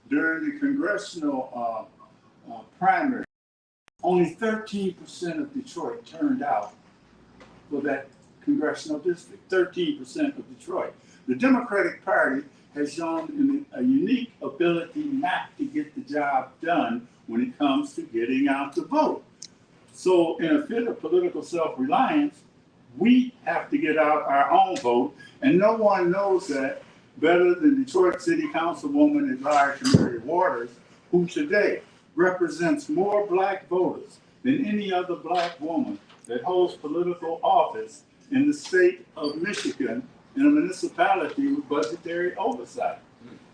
during the congressional primary, only 13% of Detroit turned out for that congressional district. 13% of Detroit. The Democratic Party has shown a unique ability not to get the job done when it comes to getting out the vote. So in a fit of political self-reliance, we have to get out our own vote, and no one knows that better than Detroit City Councilwoman at large Mary Waters, who today represents more black voters than any other black woman that holds political office in the state of Michigan in a municipality with budgetary oversight.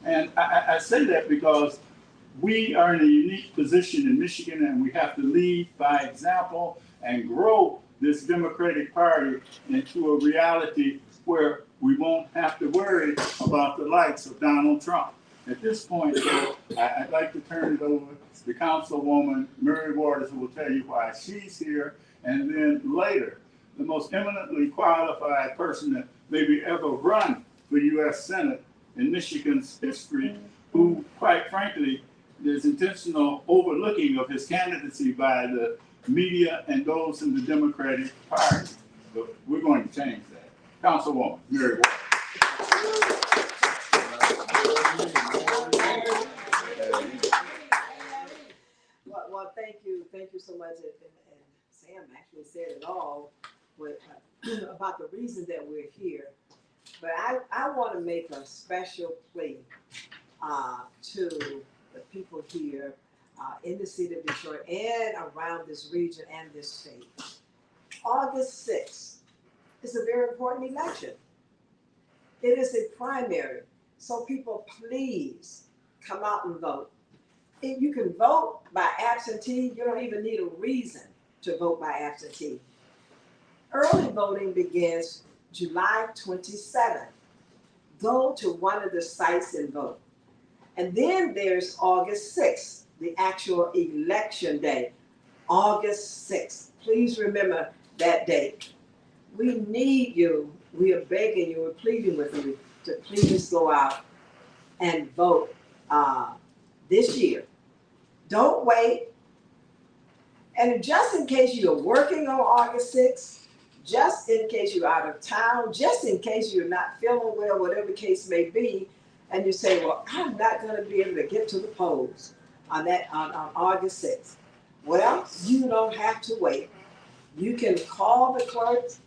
And I say that because we are in a unique position in Michigan, and we have to lead by example and grow this Democratic Party into a reality where we won't have to worry about the likes of Donald Trump. At this point, though, I'd like to turn it over to Councilwoman Mary Waters, who will tell you why she's here, and then later, the most eminently qualified person that maybe ever run for U.S. Senate in Michigan's history, who, quite frankly, there's intentional overlooking of his candidacy by the media and those in the Democratic Party. But we're going to change that. Councilwoman Mary Waters. Well, thank you so much. And Sam actually said it all with, about the reason that we're here. But I want to make a special plea to the people here in the city of Detroit and around this region and this state. August 6th is a very important election. It is a primary, so people please come out and vote. If you can vote by absentee, you don't even need a reason to vote by absentee. Early voting begins July 27th. Go to one of the sites and vote. And then there's August 6th, the actual election day, August 6th. Please remember that date. We need you, we are begging you, we're pleading with you to please go out and vote this year. Don't wait. And just in case you're working on August 6th, just in case you're out of town, just in case you're not feeling well, whatever the case may be, and you say, well, I'm not going to be able to get to the polls on August 6th. Well, you don't have to wait. You can call the clerk's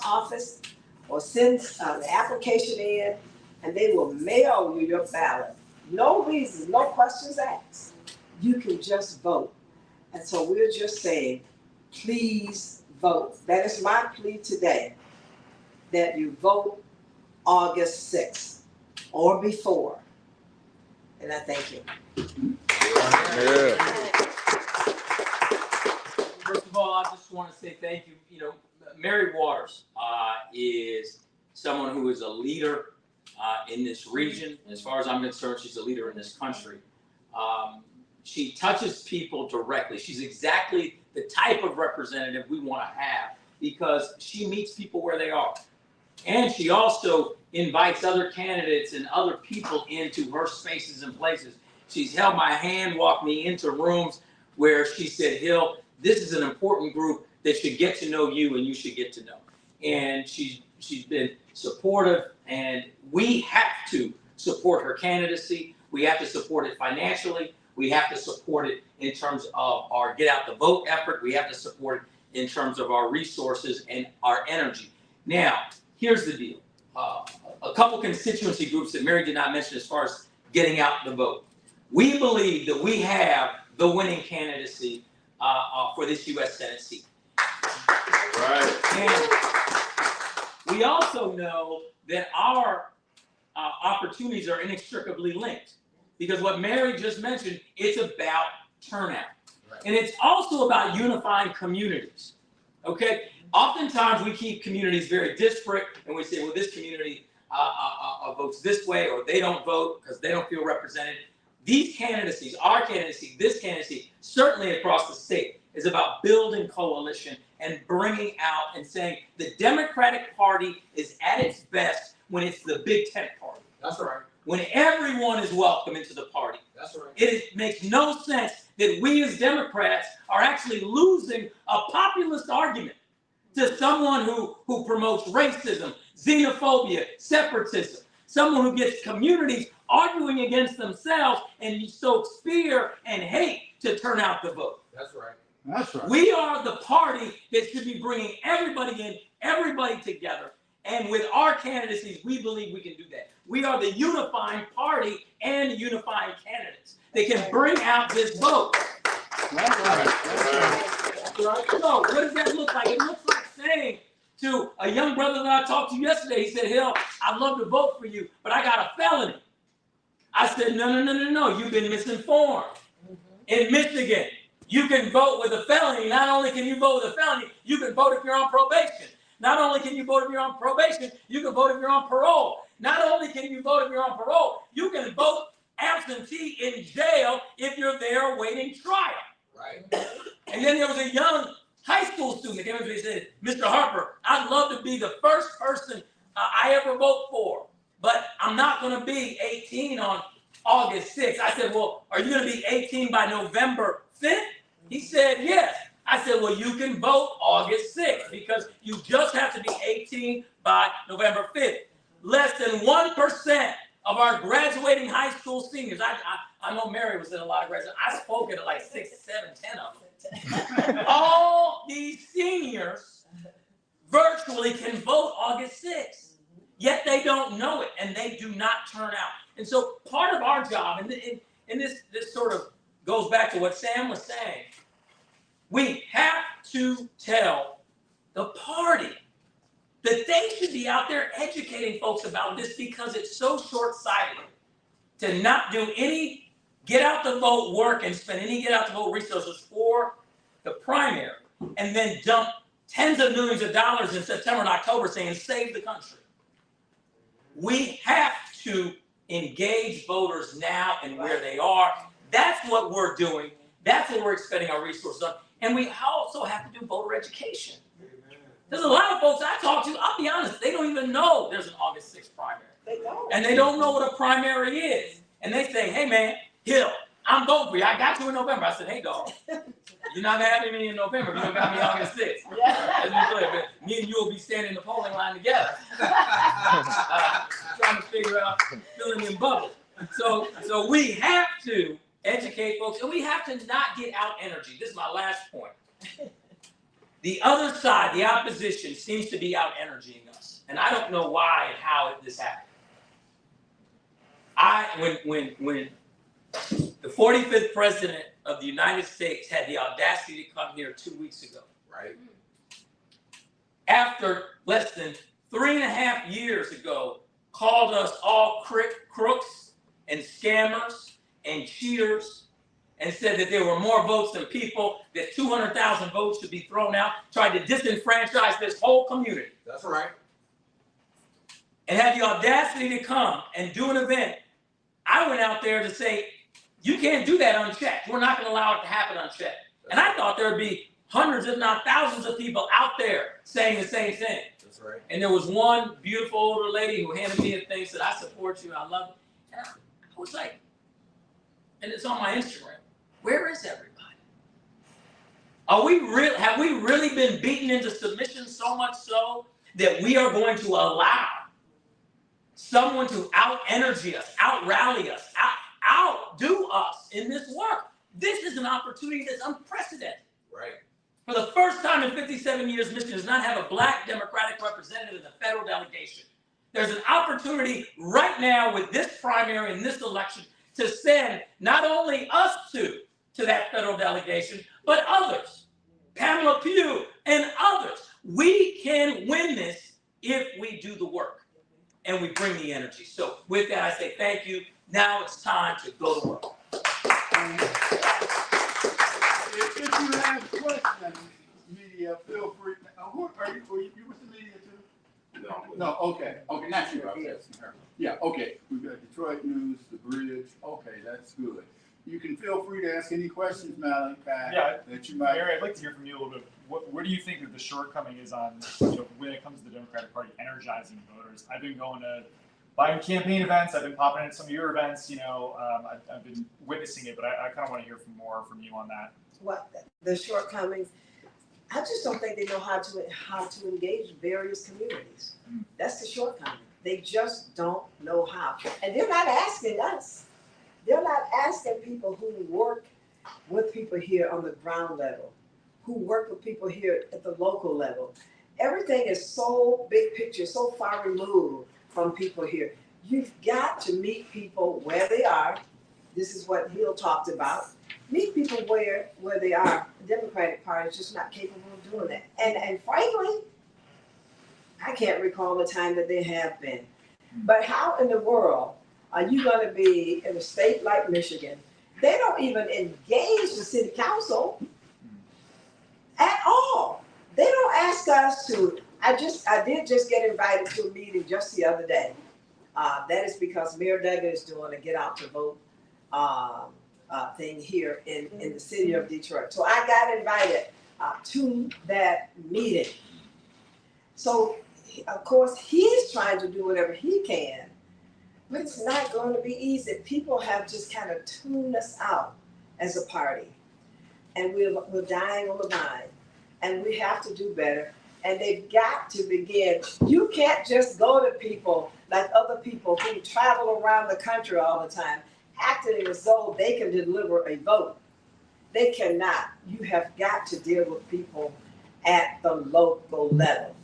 office or send the application in, and they will mail you your ballot. No reasons, no questions asked. You can just vote. And so we're just saying, please vote. That is my plea today, that you vote August 6th or before. And I thank you. Yeah. First of all, I just want to say thank you. You know, Mary Waters is someone who is a leader in this region. As far as I'm concerned, she's a leader in this country. She touches people directly. She's exactly the type of representative we want to have because she meets people where they are. And she also invites other candidates and other people into her spaces and places. She's held my hand, walked me into rooms where she said, Hill, this is an important group that should get to know you and you should get to know. And she's been supportive, and we have to support her candidacy. We have to support it financially. We have to support it in terms of our get out the vote effort. We have to support it in terms of our resources and our energy. Now, here's the deal. A couple constituency groups that Mary did not mention as far as getting out the vote. We believe that we have the winning candidacy for this U.S. Senate seat. Right. And we also know that our opportunities are inextricably linked. Because what Mary just mentioned, it's about turnout. Right. And it's also about unifying communities, okay? Oftentimes we keep communities very disparate and we say, well, this community votes this way, or they don't vote because they don't feel represented. These candidacies, our candidacy, this candidacy, certainly across the state, is about building coalition and bringing out and saying the Democratic Party is at its best when it's the Big Tent party. That's right. when everyone is welcome into the party. That's right. It makes no sense that we as Democrats are actually losing a populist argument to someone who promotes racism, xenophobia, separatism, someone who gets communities arguing against themselves and you stokes fear and hate to turn out the vote. That's right. That's right. We are the party that should be bringing everybody in, everybody together. And with our candidacies, we believe we can do that. We are the unifying party and unifying candidates that can bring out this vote. That's right. That's right. So what does that look like? It looks like saying to a young brother that I talked to yesterday, he said, Hill, I'd love to vote for you, but I got a felony. I said, no, you've been misinformed. In Michigan, you can vote with a felony. Not only can you vote with a felony, you can vote if you're on probation. Not only can you vote if you're on probation, you can vote if you're on parole. Not only can you vote if you're on parole, you can vote absentee in jail if you're there awaiting trial. Right. And then there was a young high school student that came up to me and said, Mr. Harper, I'd love to be the first person I ever vote for, but I'm not going to be 18 on August 6th. I said, well, are you going to be 18 by November 5th? He said, yes. I said, well, you can vote August 6th because you just have to be 18 by November 5th. Less than 1% of our graduating high school seniors, I know Mary was in a lot of graduates. I spoke at like 6, 7, 10 of them. All these seniors virtually can vote August 6th, yet they don't know it and they do not turn out. And so part of our job, and this sort of goes back to what Sam was saying, we have to tell the party that they should be out there educating folks about this because it's so short-sighted to not do any get out the vote work and spend any get out the vote resources for the primary and then dump tens of millions of dollars in September and October saying save the country. We have to engage voters now and where they are. That's what we're doing. That's what we're expending our resources on. And we also have to do voter education. There's a lot of folks I talk to, I'll be honest, they don't even know there's an August 6th primary. They don't. And they don't know what a primary is. And they say, hey man, Hill, I'm voting for you. I got you in November. I said, hey dog, you're not having me in November. You don't got me August 6th. Let's be clear, but me and you will be standing in the polling line together. Trying to figure out filling in bubbles. So we have to educate folks, and we have to not get out energy. This is my last point. The other side, the opposition, seems to be out energying us, and I don't know why and how this happened. When the 45th president of the United States had the audacity to come here 2 weeks ago, Right. after less than 3.5 years ago, called us all crooks and scammers and cheaters, and said that there were more votes than people, that 200,000 votes should be thrown out, tried to disenfranchise this whole community. That's right. And had the audacity to come and do an event. I went out there to say, you can't do that unchecked. We're not going to allow it to happen unchecked. And I thought there would be hundreds, if not thousands of people out there saying the same thing. That's right. And there was one beautiful older lady who handed me a thing, said, I support you, I love you. And I was like, and it's on my Instagram. Where is everybody? Have we really been beaten into submission so much so that we are going to allow someone to out-energy us, out-rally us, outdo us in this work? This is an opportunity that's unprecedented. Right. For the first time in 57 years, Michigan does not have a black Democratic representative in the federal delegation. There's an opportunity right now with this primary and this election to send not only us to that federal delegation, but others, Pamela Pugh and others. We can win this if we do the work and we bring the energy. So with that, I say thank you. Now it's time to go to work. If you have questions, media, feel free. Who are you with the media too? No. No, okay, not you. I was asking her. Yeah, okay. We've got Detroit News, the Bridge. Okay, that's good. You can feel free to ask any questions, Malachi, that you might. Mary, I'd like to hear from you a little bit. What do you think that the shortcoming is on, when it comes to the Democratic Party energizing voters? I've been going to buying campaign events. I've been popping in at some of your events. You know, I've been witnessing it, but I kind of want to hear more from you on that. What the shortcomings? I just don't think they know how to engage various communities. That's the shortcoming. They just don't know how, and they're not asking us. They're not asking people who work with people here on the ground level, who work with people here at the local level. Everything is so big picture, so far removed from people here. You've got to meet people where they are. This is what Hill talked about. Meet people where they are. The Democratic Party is just not capable of doing that. And frankly, I can't recall a time that they have been. But how in the world are you going to be in a state like Michigan? They don't even engage the city council at all. They don't ask us to. I did just get invited to a meeting just the other day. That is because Mayor Duggan is doing a get out to vote thing here in the city of Detroit. So I got invited to that meeting. So of course he's trying to do whatever he can, but it's not going to be easy. People have just kind of tuned us out as a party, and we're dying on the vine, and we have to do better. And they've got to begin. You can't just go to people like other people who travel around the country all the time, acting as though they can deliver a vote. They cannot. You have got to deal with people at the local level.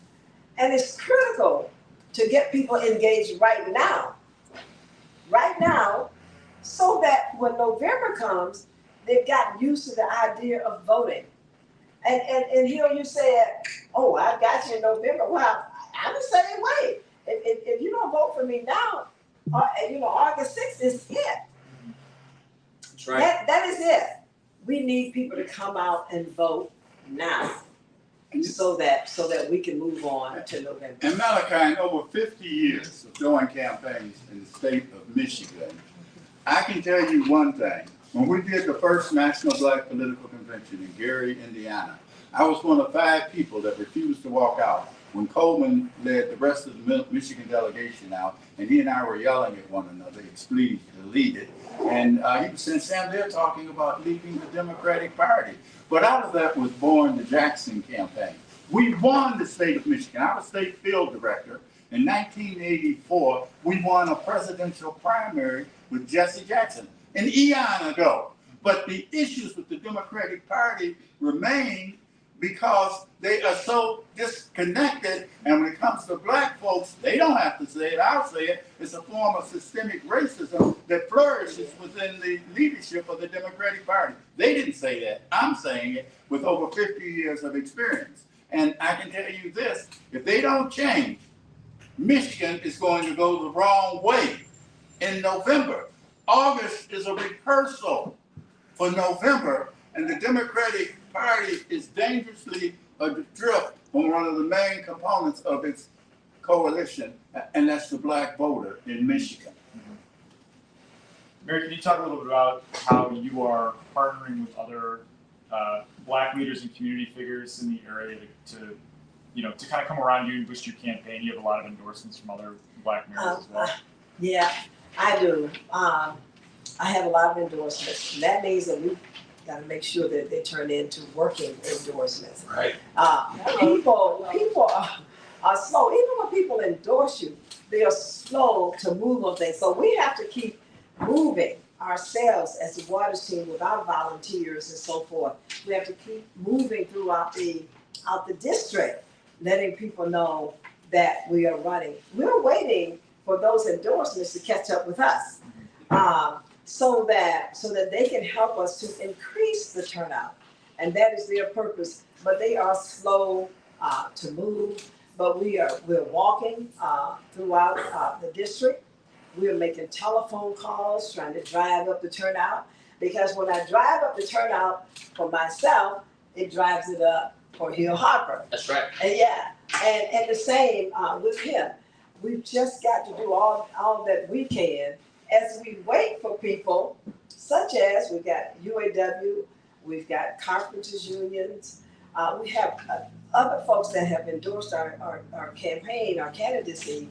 And it's critical to get people engaged right now, so that when November comes, they've gotten used to the idea of voting. And here you said, oh, I got you in November. Well, I'm the same way. If you don't vote for me now, August 6th is it. That's right. That is it. We need people to come out and vote now, so that we can move on to November. And Malachi, in over 50 years of doing campaigns in the state of Michigan, I can tell you one thing. When we did the first National Black Political Convention in Gary, Indiana, I was one of 5 people that refused to walk out when Coleman led the rest of the Michigan delegation out, and he and I were yelling at one another, please lead it. And he was saying, Sam, they're talking about leaving the Democratic Party. But out of that was born the Jackson campaign. We won the state of Michigan. I was state field director. In 1984, we won a presidential primary with Jesse Jackson, an eon ago. But the issues with the Democratic Party remain because they are so disconnected. And when it comes to black folks, they don't have to say it, I'll say it. It's a form of systemic racism that flourishes within the leadership of the Democratic Party. They didn't say that. I'm saying it with over 50 years of experience. And I can tell you this, if they don't change, Michigan is going to go the wrong way in November. August is a rehearsal for November, and the Democratic Party is dangerously adrift on one of the main components of its coalition, and that's the black voter in Michigan. Mary, can you talk a little bit about how you are partnering with other black leaders and community figures in the area to kind of come around you and boost your campaign? You have a lot of endorsements from other black mayors as well. Yeah, I do. I have a lot of endorsements. And that means that we've got to make sure that they turn into working endorsements. Right. People are slow. Even when people endorse you, they are slow to move on things. So we have to keep moving ourselves as the Waters team with our volunteers and so forth. We have to keep moving throughout the district, letting people know that we are running. We're waiting for those endorsements to catch up with us, so that they can help us to increase the turnout, and that is their purpose. But they are slow to move. But we're walking throughout the district. We're making telephone calls, trying to drive up the turnout, because when I drive up the turnout for myself, it drives it up for Hill Harper. That's right. And and the same with him. We've just got to do all that we can as we wait for people, such as we've got UAW, we've got carpenters unions, we have other folks that have endorsed our campaign, our candidacy.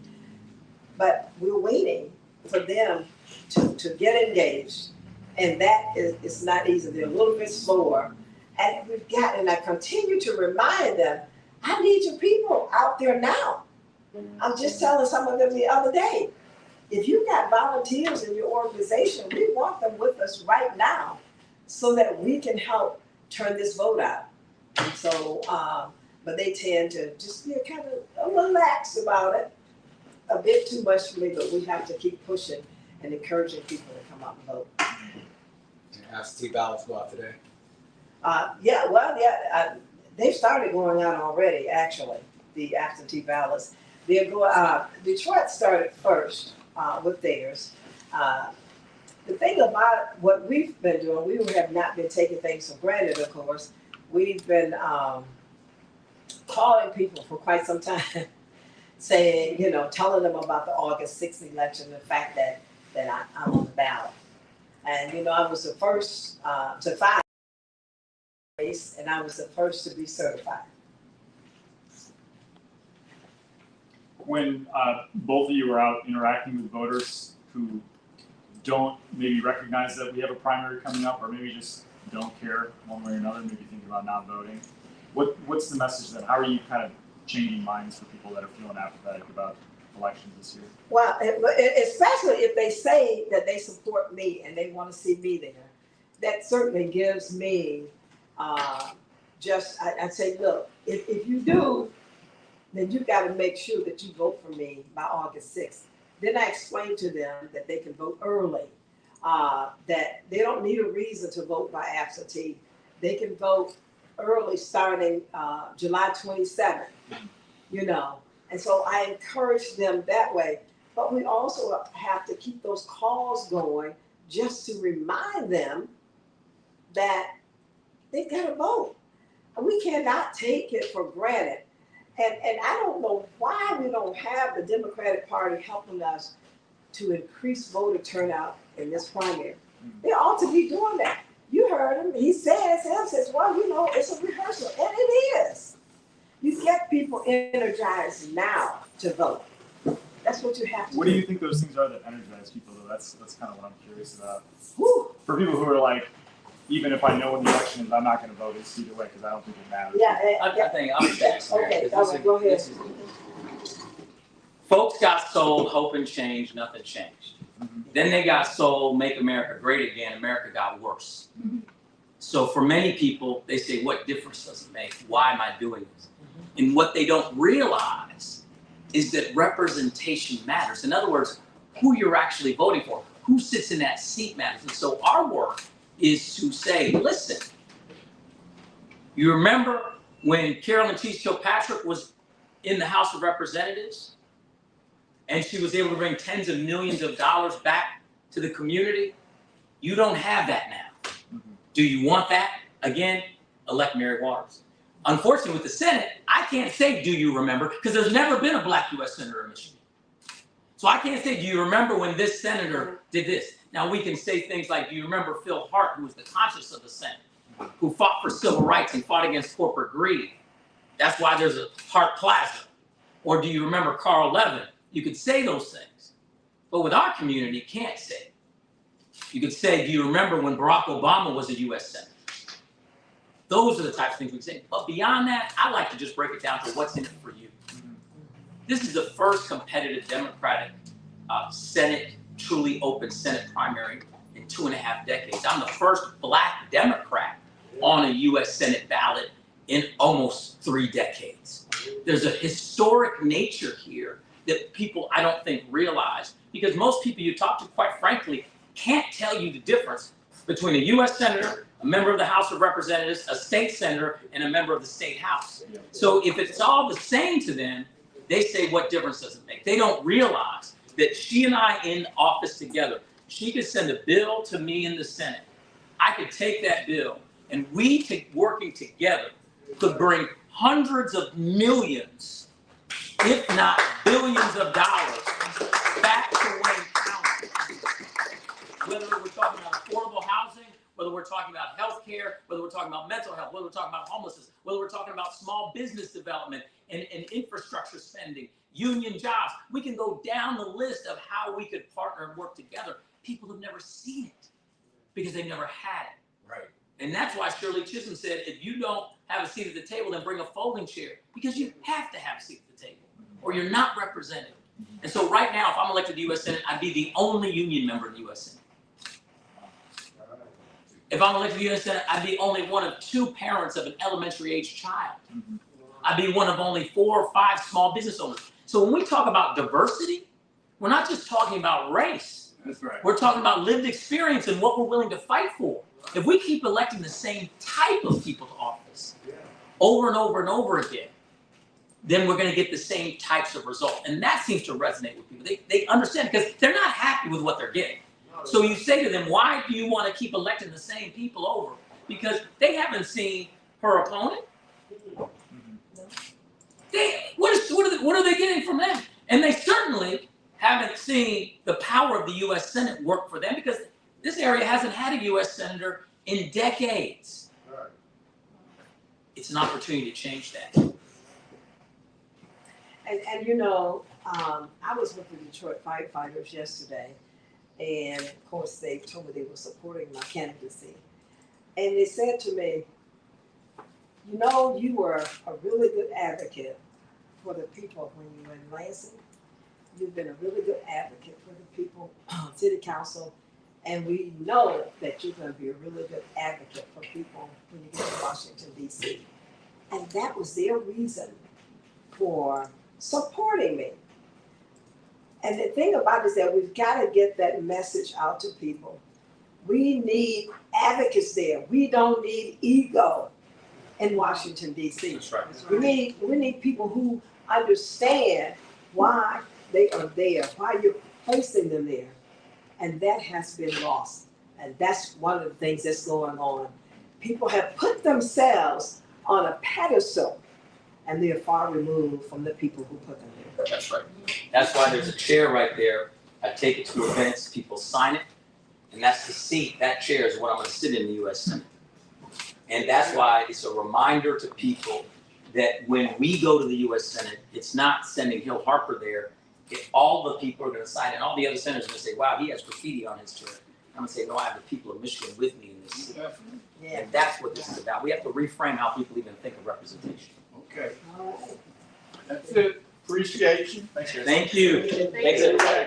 but we're waiting for them to get engaged. And that is, it's not easy. They're a little bit slower. And and I continue to remind them, I need your people out there now. I'm just telling some of them the other day, if you got volunteers in your organization, we want them with us right now so that we can help turn this vote out. And so, but they tend to just be kind of a little lax about it, a bit too much for me, but we have to keep pushing and encouraging people to come out and vote. Absentee ballots go out today. They've started going out already, actually, the absentee ballots. They're going, Detroit started first with theirs. The thing about what we've been doing, we have not been taking things for granted, of course. We've been calling people for quite some time, saying, telling them about the August 6th election, the fact that I'm on the ballot. And, I was the first to file race, and I was the first to be certified. When both of you are out interacting with voters who don't maybe recognize that we have a primary coming up, or maybe just don't care one way or another, maybe think about not voting, what's the message then? How are you kind of changing minds for people that are feeling apathetic about elections this year? Well, especially if they say that they support me and they want to see me there, that certainly gives me I'd say, look, if you do, then you got to make sure that you vote for me by August 6th. Then I explained to them that they can vote early, that they don't need a reason to vote by absentee. They can vote early starting July 27th, And so I encourage them that way. But we also have to keep those calls going just to remind them that they've got to vote. We cannot take it for granted. And I don't know why we don't have the Democratic Party helping us to increase voter turnout in this primary. They ought to be doing that. You heard him. He says, well, it's a rehearsal. And it is. You get people energized now to vote. That's what you have to do. What do you think those things are that energize people, though? That's kind of what I'm curious about. Whew. For people who are like, even if I know when the election is, I'm not going to vote either way because I don't think it matters. I think I'm saying, Okay, all right, go ahead. Folks got sold, hope and change, nothing changed. Mm-hmm. Then they got sold, make America great again, America got worse. Mm-hmm. So for many people, they say, what difference does it make? Why am I doing this? Mm-hmm. And what they don't realize is that representation matters. In other words, who you're actually voting for, who sits in that seat matters. And so our work is to say, listen, you remember when Carolyn Cheese Kilpatrick was in the House of Representatives and she was able to bring tens of millions of dollars back to the community? You don't have that now. Mm-hmm. Do you want that? Again, elect Mary Waters. Unfortunately, with the Senate, I can't say, do you remember? Because there's never been a black U.S. Senator in Michigan. So I can't say, do you remember when this senator did this? Now we can say things like, do you remember Phil Hart, who was the conscience of the Senate, who fought for civil rights and fought against corporate greed? That's why there's a Hart Plaza. Or do you remember Carl Levin? You could say those things. But with our community, you can't say it. You could say, do you remember when Barack Obama was a U.S. Senator? Those are the types of things we can say. But beyond that, I like to just break it down to what's in it for you. This is the first competitive Democratic Senate, truly open Senate primary in 2.5 decades. I'm the first black Democrat on a U.S. Senate ballot in almost 3 decades. There's a historic nature here that people, I don't think, realize, because most people you talk to, quite frankly, can't tell you the difference between a U.S. Senator, a member of the House of Representatives, a state senator, and a member of the state house. So if it's all the same to them, they say, what difference does it make? They don't realize that she and I in office together, she could send a bill to me in the Senate. I could take that bill, and we, working together, could bring hundreds of millions, if not billions of dollars back to Wayne County. Whether we're talking about affordable housing, whether we're talking about health care, whether we're talking about mental health, whether we're talking about homelessness, whether we're talking about small business development and infrastructure spending, union jobs. We can go down the list of how we could partner and work together. People have never seen it because they've never had it. Right. And that's why Shirley Chisholm said, if you don't have a seat at the table, then bring a folding chair, because you have to have a seat at the table or you're not represented. And so right now, if I'm elected to the U.S. Senate, I'd be the only union member in the U.S. Senate. If I'm elected to the U.S. Senate, I'd be only one of 2 parents of an elementary age child. I'd be one of only 4 or 5 small business owners. So when we talk about diversity, we're not just talking about race. That's right. We're talking about lived experience and what we're willing to fight for. If we keep electing the same type of people to office over and over and over again, then we're going to get the same types of results. And that seems to resonate with people. They understand because they're not happy with what they're getting. So you say to them, why do you want to keep electing the same people over? Because they haven't seen her opponent. What are they getting from them? And they certainly haven't seen the power of the U.S. Senate work for them, because this area hasn't had a U.S. Senator in decades. It's an opportunity to change that. And you know, I was with the Detroit firefighters yesterday, and of course they told me they were supporting my candidacy. And they said to me, you know, you were a really good advocate for the people when you were in Lansing. You've been a really good advocate for the people, city council, and we know that you're going to be a really good advocate for people when you get to Washington, D.C. And that was their reason for supporting me. And the thing about it is that we've got to get that message out to people. We need advocates there. We don't need ego in Washington, D.C. That's right. We need people who understand why they are there, why you're placing them there. And that has been lost. And that's one of the things that's going on. People have put themselves on a pedestal, and they're far removed from the people who put them there. That's right. That's why there's a chair right there. I take it to events, people sign it, and that's the seat. That chair is what I'm going to sit in the U.S. Senate. And that's why it's a reminder to people that when we go to the U.S. Senate, it's not sending Harper there. All the people are going to sign it, and all the other senators are going to say, wow, he has graffiti on his chair. I'm going to say, no, I have the people of Michigan with me in this city. Yeah. And that's what this is about. We have to reframe how people even think of representation. Okay, All right. that's it. Appreciate you. Thanks, guys. Thank you. Thanks, everybody.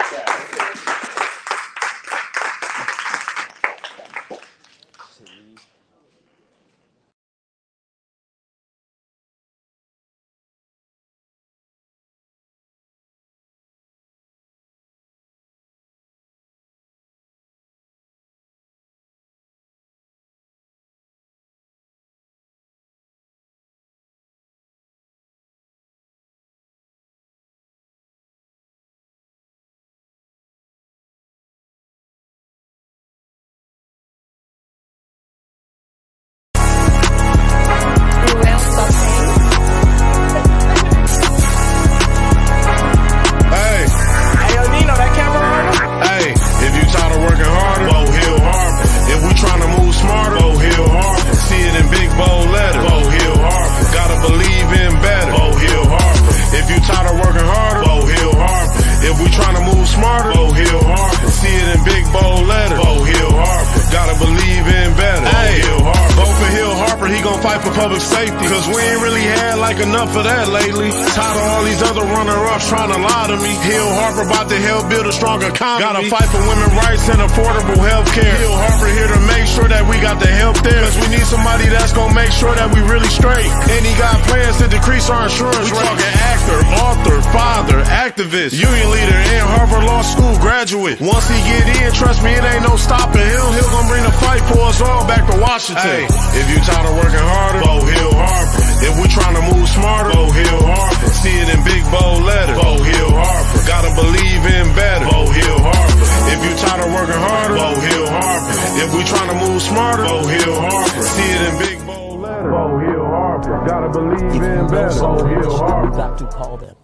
Public safety, cause we ain't really had like enough of that lately. Tired of all these other runner-ups trying to lie to me. Harper about to help build a stronger economy. Gotta fight for women's rights and affordable health care. Harper here to make sure that we got the help there, cause we need somebody that's gonna make sure that we really straight. And he got plans to decrease our insurance rate. We talking actor, author, father, activist, union leader, and Harvard Law School graduate. Once he get in, trust me, it ain't no stopping him. He'll gonna bring the fight for us all back to Washington. Hey, if you tired of working harder, Harper. If we trying to move smarter, Harper. See it in big bold letters, Harper. Gotta believe in better, Harper. If you tired of working harder, Harper. If we trying to move smarter, Harper. See it in big bold letters, Harper. Gotta believe in better, Harper. You got to call them.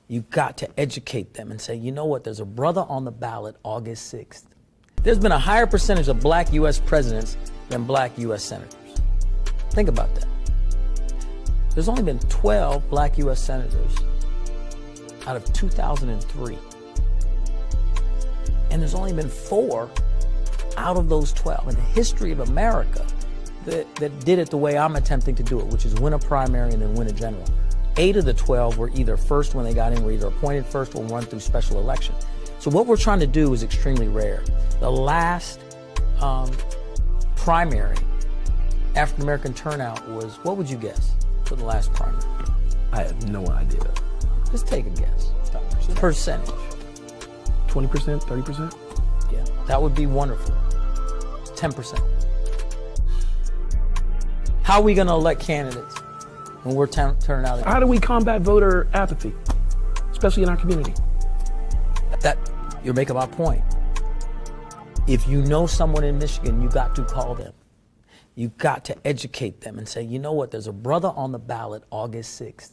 You got to educate them and say, you know what, there's a brother on the ballot August 6th. There's been a higher percentage of black U.S. presidents than black U.S. senators. Think about that. There's only been 12 black U.S. senators out of 2003. And there's only been 4 out of those 12 in the history of America that did it the way I'm attempting to do it, which is win a primary and then win a general. 8 of the 12 were either first when they got in, were either appointed first or run through special election. So what we're trying to do is extremely rare. The last primary African American turnout was, what would you guess for the last primary? I have no idea. Just take a guess. Percentage. 20%, 30%? Yeah, that would be wonderful. 10%. How are we going to elect candidates when we're turning out? How do we combat voter apathy, especially in our community? That you're making my point. If you know someone in Michigan, you got to call them. You got to educate them and say, you know what, there's a brother on the ballot August 6th.